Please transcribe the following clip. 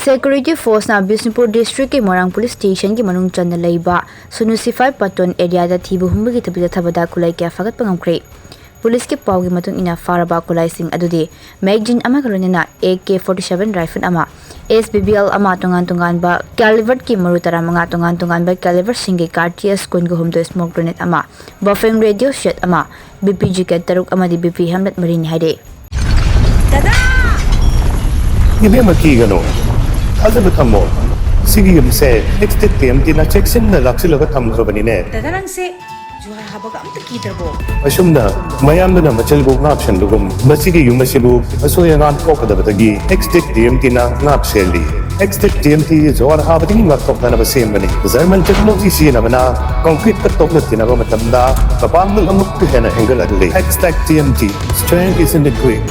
Security Force na Bisnupur District ke Morang Police Station ki manung chan na leiba Sunusiphai Paton area da Thiba Humbagi Thabada Khutlai ke Fagatpa Ngamkhre Police ke pawgi matung ina faraba Khutlai sing adudi magazine ama kalonina AK-47 rifle ama SBBL ama tungan ba caliber ki marutara mga tungan ba caliber singi cartridge kun go humdo smoke grenade ama buffing radio shot ama BPG ke taruk ama di BP hamlet marini haide Dada Ibe makigano Azab thammo Sige yumse next TMT na check sin na laksilo ka thamro banine Dada lang se Juha Humbagi am takitrabo Asumna mayam na machalbo ngapshan dugum masige yumasibu asoya ngan kokadabagi next TMT na ngapseli next TMT jor habati ngaktok na basem bani German technology siya na concrete katok na tinaba matamda kapamul amuk hena angle adli next TMT strength is in the grip